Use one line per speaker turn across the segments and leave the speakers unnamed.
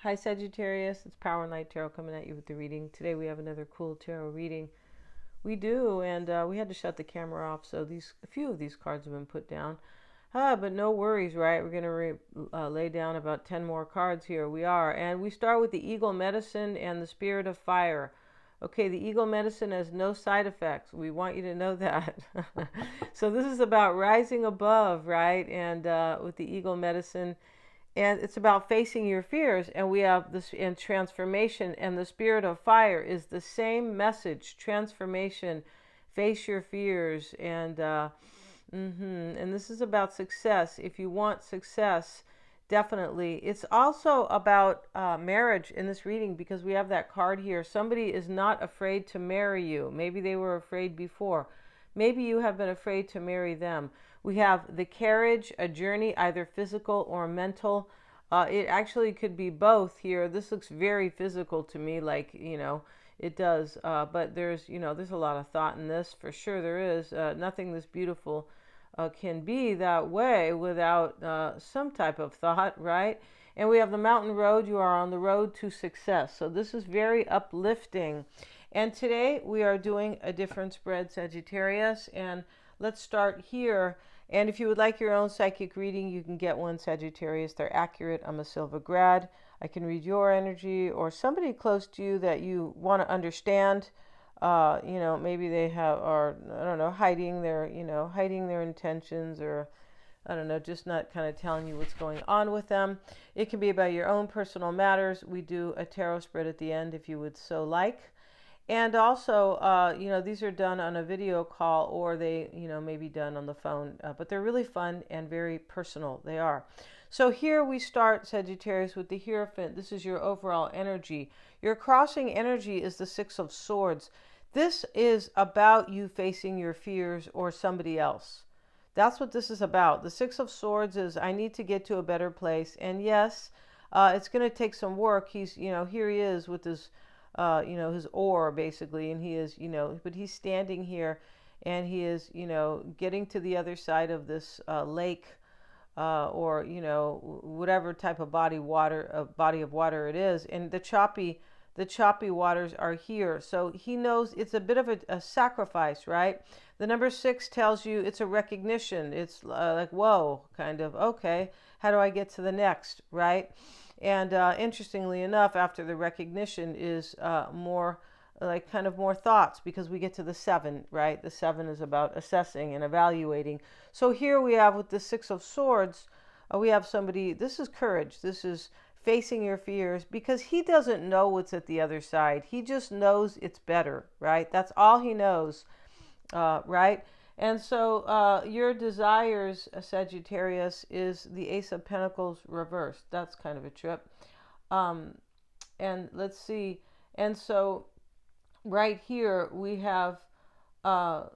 Hi Sagittarius, it's Power Night Tarot coming at you with the reading. Today we have another cool tarot reading. We do, and we had to shut the camera off, so a few of these cards have been put down. But no worries, right? We're going to lay down about 10 more cards here. We are, and we start with the Eagle Medicine and the Spirit of Fire. Okay, the Eagle Medicine has no side effects. We want you to know that. So this is about rising above, right? And with the Eagle Medicine, and it's about facing your fears. And we have this in transformation, and the Spirit of Fire is the same message: transformation, face your fears. And this is about success. If you want success, definitely. It's also about marriage in this reading, because we have that card here. Somebody is not afraid to marry you. Maybe they were afraid before. Maybe you have been afraid to marry them. We have the carriage, a journey, either physical or mental. It actually could be both here. This looks very physical to me, like, it does. But there's a lot of thought in this. For sure there is. Nothing this beautiful can be that way without some type of thought, right? And we have the mountain road. You are on the road to success. So this is very uplifting. And today we are doing a different spread, Sagittarius. And let's start here. And if you would like your own psychic reading, you can get one, Sagittarius. They're accurate. I'm a Silva grad. I can read your energy or somebody close to you that you want to understand. Maybe they are, I don't know, hiding their intentions, or I don't know, just not kind of telling you what's going on with them. It can be about your own personal matters. We do a tarot spread at the end if you would so like. And also, these are done on a video call, or they, may be done on the phone, but they're really fun and very personal. They are. So here we start, Sagittarius, with the Hierophant. This is your overall energy. Your crossing energy is the Six of Swords. This is about you facing your fears or somebody else. That's what this is about. The Six of Swords is, I need to get to a better place. And yes, it's going to take some work. He's, here he is with his, his oar basically. And he is, but he's standing here and he is, getting to the other side of this lake, or, whatever type of body of water it is. And the choppy waters are here. So he knows it's a bit of a sacrifice, right? The number 6 tells you it's a recognition. It's like, whoa, kind of, okay, how do I get to the next, right? And interestingly enough, after the recognition is more like kind of more thoughts, because we get to the 7, right? The 7 is about assessing and evaluating. So here we have with the Six of Swords, we have somebody, this is courage. This is facing your fears, because he doesn't know what's at the other side. He just knows it's better, right? That's all he knows, right? And so your desires, Sagittarius, is the Ace of Pentacles reversed. That's kind of a trip. And let's see. And so right here we have, what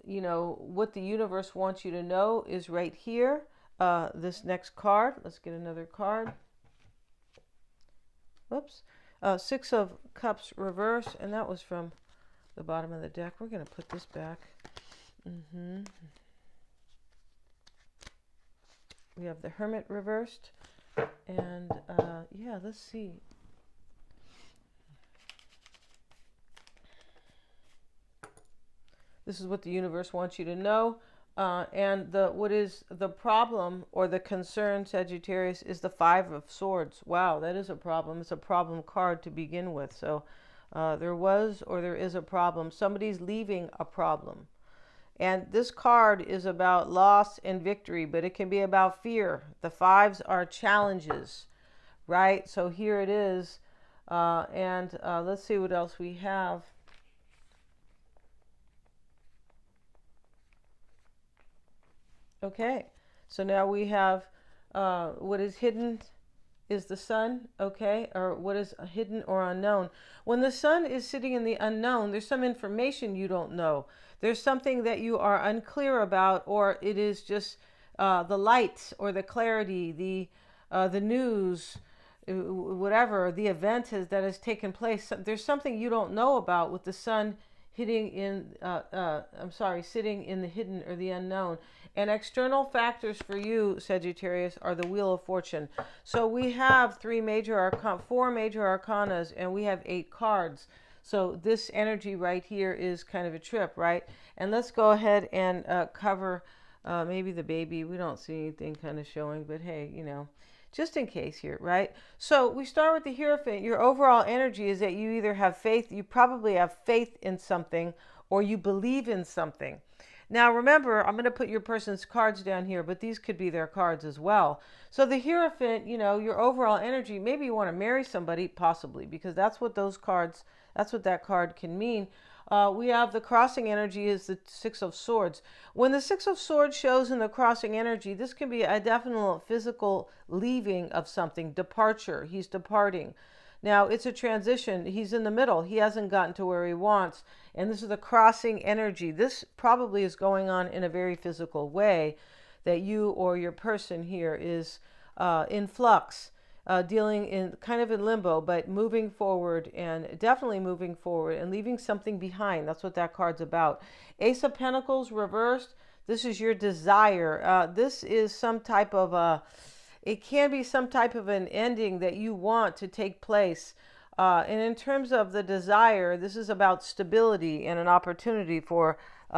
the universe wants you to know is right here. This next card, let's get another card. Whoops. Six of Cups reverse, and that was from the bottom of the deck. We're going to put this back. We have the Hermit reversed, and yeah, let's see. This is what the universe wants you to know. And what is the problem or the concern, Sagittarius, is the Five of Swords. Wow, that is a problem. It's a problem card to begin with. So there was or there is a problem. Somebody's leaving a problem. And this card is about loss and victory, but it can be about fear. The fives are challenges, right? So here it is. And let's see what else we have. Okay, so now we have what is hidden is the sun, okay, or what is hidden or unknown. When the sun is sitting in the unknown, there's some information you don't know. There's something that you are unclear about, or it is just the light or the clarity, the news, whatever the event is that has taken place. There's something you don't know about with the sun sitting in the hidden or the unknown. And external factors for you, Sagittarius, are the Wheel of Fortune. So we have four major arcanas, and we have 8 cards. So this energy right here is kind of a trip, right? And let's go ahead and cover maybe the baby. We don't see anything kind of showing, but hey, just in case here, right? So we start with the Hierophant. Your overall energy is that you either have faith, you probably have faith in something, or you believe in something. Now remember, I'm going to put your person's cards down here, but these could be their cards as well. So the Hierophant, your overall energy, maybe you want to marry somebody, possibly, because that's what that card can mean. We have the crossing energy is the Six of Swords. When the Six of Swords shows in the crossing energy, this can be a definite physical leaving of something, departure. He's departing. Now, it's a transition. He's in the middle. He hasn't gotten to where he wants. And this is the crossing energy. This probably is going on in a very physical way, that you or your person here is in flux. Dealing in kind of in limbo, but moving forward, and definitely moving forward and leaving something behind. That's what that card's about. Ace of Pentacles reversed. This is your desire. This is some type of it can be some type of an ending that you want to take place. And in terms of the desire, this is about stability and an opportunity for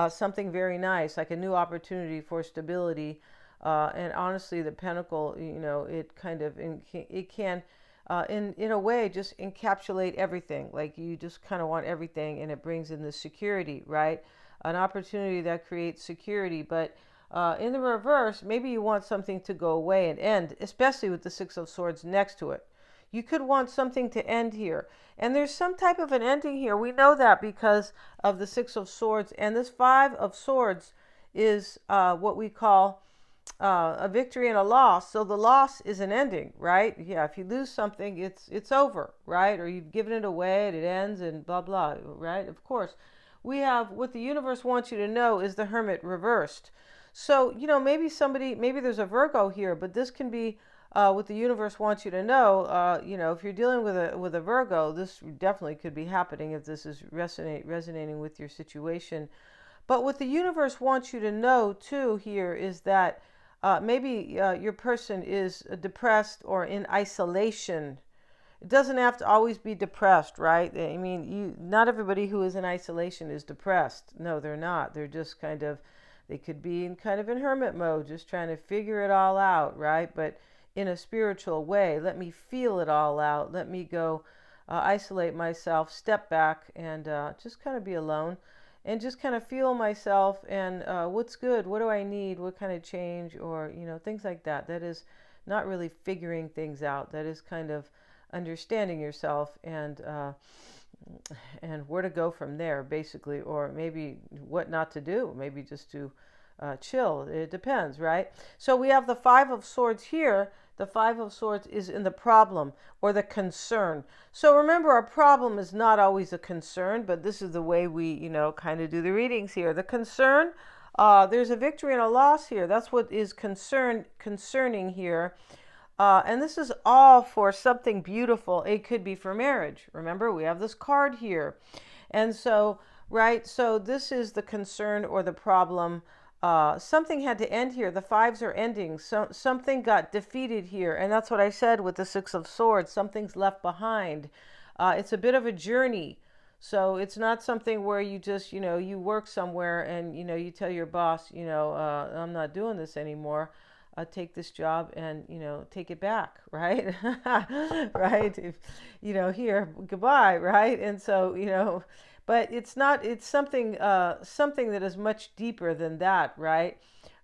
something very nice, like a new opportunity for stability. And honestly, the pentacle, it kind of, it can, in a way, just encapsulate everything. Like you just kind of want everything, and it brings in the security, right? An opportunity that creates security. But in the reverse, maybe you want something to go away and end, especially with the Six of Swords next to it. You could want something to end here. And there's some type of an ending here. We know that because of the Six of Swords. And this Five of Swords is what we call a victory and a loss. So the loss is an ending, right? Yeah, if you lose something, it's over, right? Or you've given it away and it ends and blah blah, right? Of course. We have what the universe wants you to know is the Hermit reversed. So maybe there's a Virgo here, but this can be what the universe wants you to know. If you're dealing with a Virgo, this definitely could be happening if this is resonating with your situation. But what the universe wants you to know too here is that maybe your person is depressed or in isolation. It doesn't have to always be depressed, right? I mean, not everybody who is in isolation is depressed. No, they're not. They're just they could be in hermit mode, just trying to figure it all out, right? But in a spiritual way, let me feel it all out. Let me go isolate myself, step back, and just kind of be alone. And just kind of feel myself and what's good, what do I need, what kind of change, or things like that. That is not really figuring things out. That is kind of understanding yourself and where to go from there, basically, or maybe what not to do. Maybe just to chill. It depends, right? So we have the Five of Swords here. The Five of Swords is in the problem or the concern. So remember, our problem is not always a concern, but this is the way we, kind of do the readings here. The concern, there's a victory and a loss here. That's what is concerning here. And this is all for something beautiful. It could be for marriage. Remember, we have this card here. And so, right, so this is the concern or the problem. Something had to end here. The fives are ending. So something got defeated here. And that's what I said with the Six of Swords. Something's left behind. It's a bit of a journey. So it's not something where you just, you work somewhere and, you tell your boss, I'm not doing this anymore. Take this job and, take it back, right? Right? If, here, goodbye, right? And so, but it's something that is much deeper than that, right?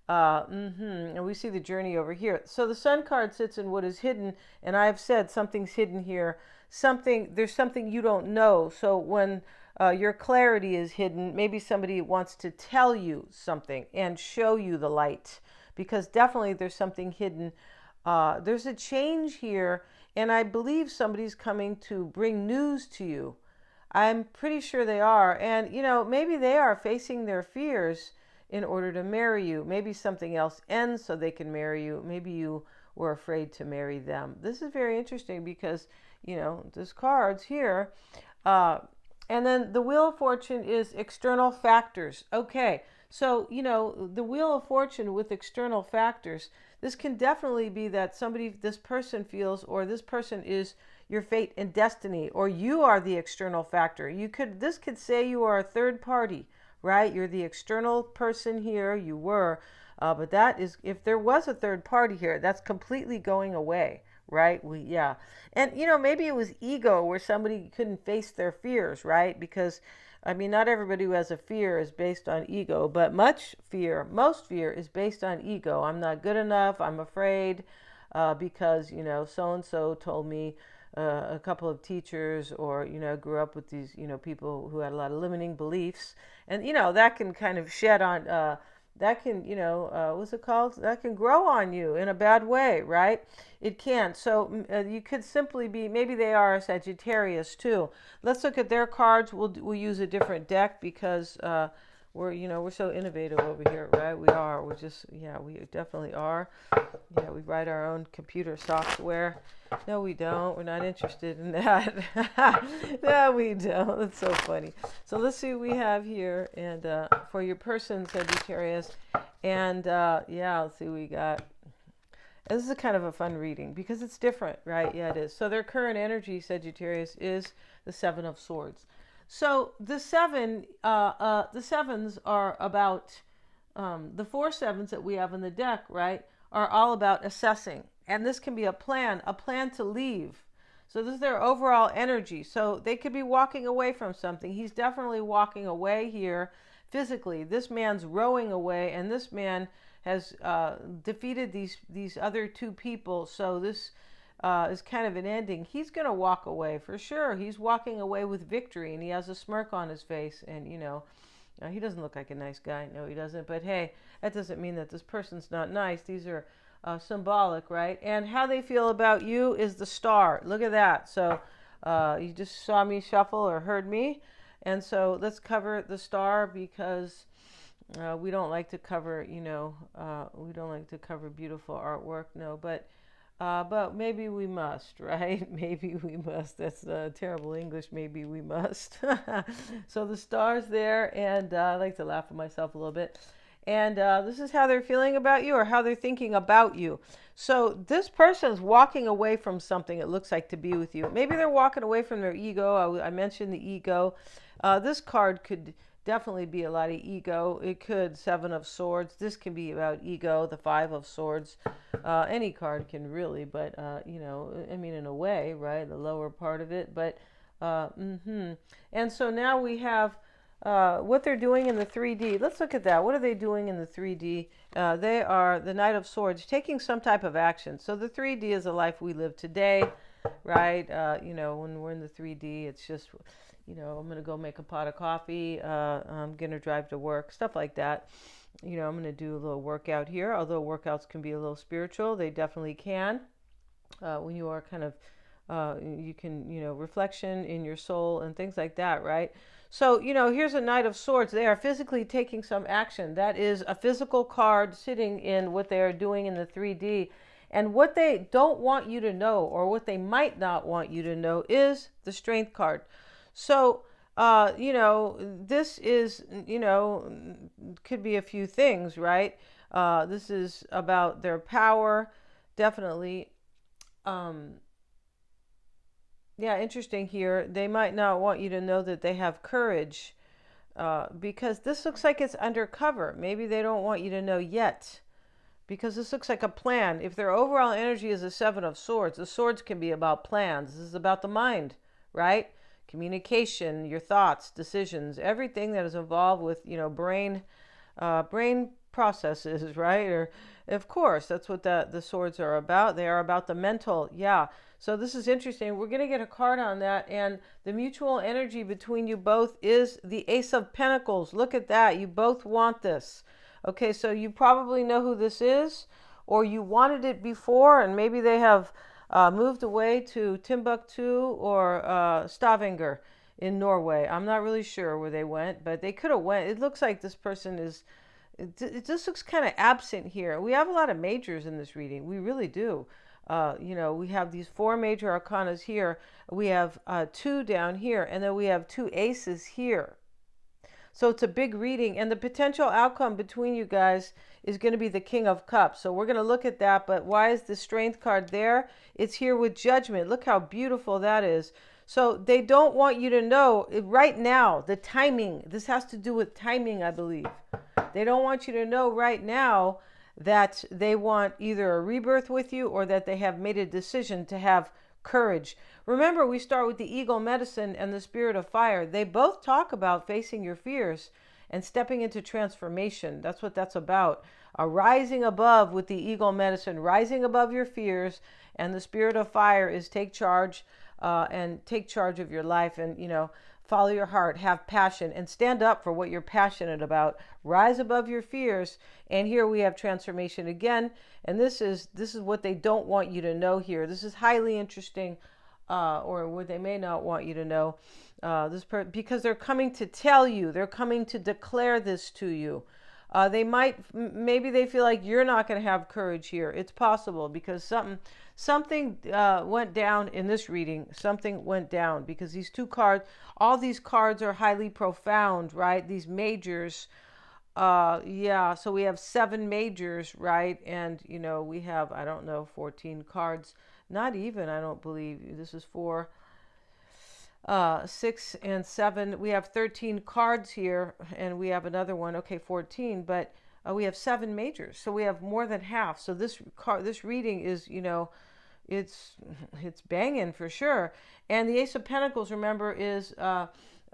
And we see the journey over here. So the Sun card sits in what is hidden, and I've said something's hidden here. There's something you don't know. So when your clarity is hidden, maybe somebody wants to tell you something and show you the light, because definitely there's something hidden. There's a change here, and I believe somebody's coming to bring news to you. I'm pretty sure they are. And, maybe they are facing their fears in order to marry you. Maybe something else ends so they can marry you. Maybe you were afraid to marry them. This is very interesting because, this cards here, And then the Wheel of Fortune is external factors. Okay, so, the Wheel of Fortune with external factors, this can definitely be that this person feels, or this person is your fate and destiny, or you are the external factor. This could say you are a third party, right? You're the external person here, you were. But that is, if there was a third party here, that's completely going away, right? Yeah. And, maybe it was ego where somebody couldn't face their fears, right? Because, I mean, not everybody who has a fear is based on ego, but most fear is based on ego. I'm not good enough. I'm afraid because, so and so told me, a couple of teachers, or grew up with these people who had a lot of limiting beliefs, and that can kind of shed on that can what's it called, that can grow on you in a bad way, right? It can. So you could simply be, maybe they are a Sagittarius too. Let's look at their cards. We'll use a different deck because we're so innovative over here, right? We definitely are. Yeah, we write our own computer software. No, we don't. We're not interested in that. No, we don't. That's so funny. So let's see what we have here. And for your person, Sagittarius. And let's see what we got. And this is kind of a fun reading because it's different, right? Yeah, it is. So their current energy, Sagittarius, is the Seven of Swords. So the sevens are about the 4 sevens that we have in the deck, right? Are all about assessing. And this can be a plan to leave. So this is their overall energy. So they could be walking away from something. He's definitely walking away here physically. This man's rowing away, and this man has defeated these other 2 people. So this is kind of an ending. He's going to walk away for sure. He's walking away with victory, and he has a smirk on his face. And, he doesn't look like a nice guy. No, he doesn't. But hey, that doesn't mean that this person's not nice. These are symbolic, right? And how they feel about you is the star. Look at that. So you just saw me shuffle or heard me. And so let's cover the star because we don't like to cover, we don't like to cover beautiful artwork. No, but maybe we must, right? Maybe we must. That's terrible English. Maybe we must. So the star's there, and I like to laugh at myself a little bit. And this is how they're feeling about you, or how they're thinking about you. So this person's walking away from something, it looks like, to be with you. Maybe they're walking away from their ego. I mentioned the ego. This card could definitely be a lot of ego. It could, 7 of Swords. This can be about ego, the 5 of Swords. Any card can really, but, I mean, in a way, right? The lower part of it. But, And so now we have what they're doing in the 3D. Let's look at that. What are they doing in the 3D? They are the Knight of Swords, taking some type of action. So the 3D is the life we live today, right? When we're in the 3D, it's just, I'm going to go make a pot of coffee. I'm going to drive to work, stuff like that. I'm going to do a little workout here. Although workouts can be a little spiritual, they definitely can. When you are kind of, you can, reflection in your soul and things like that, right? So, here's a Knight of Swords. They are physically taking some action. That is a physical card sitting in what they are doing in the 3D. And what they don't want you to know, or what they might not want you to know, is the Strength card. So, this is, could be a few things, right? This is about their power, definitely. Yeah, interesting here. They might not want you to know that they have courage because this looks like it's undercover. Maybe they don't want you to know yet because this looks like a plan. If their overall energy is a 7 of Swords, the swords can be about plans. This is about the mind, right? Communication, your thoughts, decisions, everything that is involved with, brain processes, right? Or, of course, that's what the swords are about. They are about the mental, yeah. So this is interesting. We're going to get a card on that. And the mutual energy between you both is the Ace of Pentacles. Look at that. You both want this. Okay, so you probably know who this is, or you wanted it before, and maybe they have moved away to Timbuktu or Stavanger in Norway. I'm not really sure where they went, but they could have went. It looks like this person is, it just looks kind of absent here. We have a lot of majors in this reading. We really do. We have these four major arcanas here. We have two down here, and then we have two aces here. So it's a big reading, and the potential outcome between you guys is going to be the King of Cups. So we're going to look at that, but why is the Strength card there? It's here with Judgment. Look how beautiful that is. So they don't want you to know right now, the timing. This has to do with timing, I believe. They don't want you to know right now that they want either a rebirth with you or that they have made a decision to have courage. Remember, we start with the eagle medicine and the spirit of fire. They both talk about facing your fears and stepping into transformation. That's what that's about. Rising above with the eagle medicine, rising above your fears, and the spirit of fire is take charge and take charge of your life, and follow your heart, have passion, and stand up for what you're passionate about. Rise above your fears. And here we have transformation again. And this is what they don't want you to know here. This is highly interesting, or what they may not want you to know. Because they're coming to tell you, they're coming to declare this to you. Maybe they feel like you're not going to have courage here. It's possible because something went down in this reading. Something went down because these two cards, all these cards are highly profound, right? These majors. Yeah, so we have 7 majors, right? And, we have, I don't know, 14 cards. Not even, I don't believe. This is 4, 6 and 7. We have 13 cards here, and we have another one. Okay, 14, but we have 7 majors, so we have more than half. So this reading is, it's banging for sure. And the Ace of Pentacles, remember, is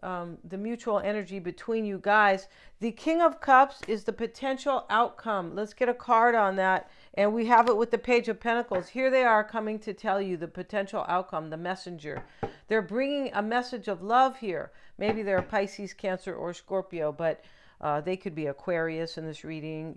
the mutual energy between you guys. The King of Cups is the potential outcome. Let's get a card on that. And we have it with the Page of Pentacles. Here they are coming to tell you the potential outcome, the messenger. They're bringing a message of love here. Maybe they're Pisces, Cancer, or Scorpio, but they could be Aquarius in this reading.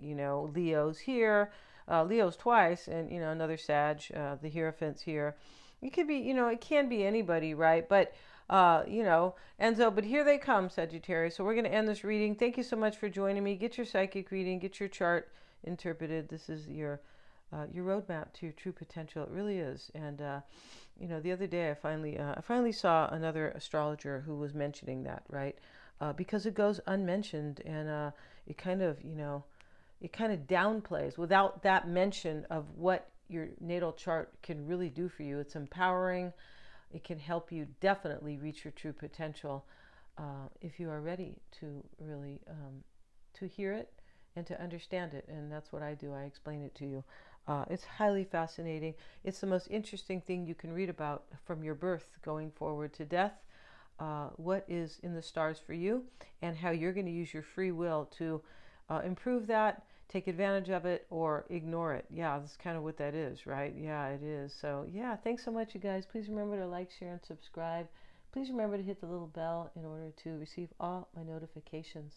Leo's here. Leo's twice, and, another Sag, the Hierophant's here. It could be, it can be anybody, right? But and so, but here they come, Sagittarius. So we're going to end this reading. Thank you so much for joining me. Get your psychic reading, get your chart interpreted. This is your roadmap to your true potential. It really is. And, the other day I finally saw another astrologer who was mentioning that, right? Because it goes unmentioned, and it kind of, downplays without that mention of what your natal chart can really do for you. It's empowering. It can help you definitely reach your true potential if you are ready to really to hear it and to understand it. And that's what I do. I explain it to you. It's highly fascinating. It's the most interesting thing you can read about from your birth going forward to death. What is in the stars for you, and how you're going to use your free will to improve that, take advantage of it, or ignore it. Yeah, that's kind of what that is, right? Yeah, it is. So yeah, thanks so much, you guys. Please remember to like, share, and subscribe. Please remember to hit the little bell in order to receive all my notifications.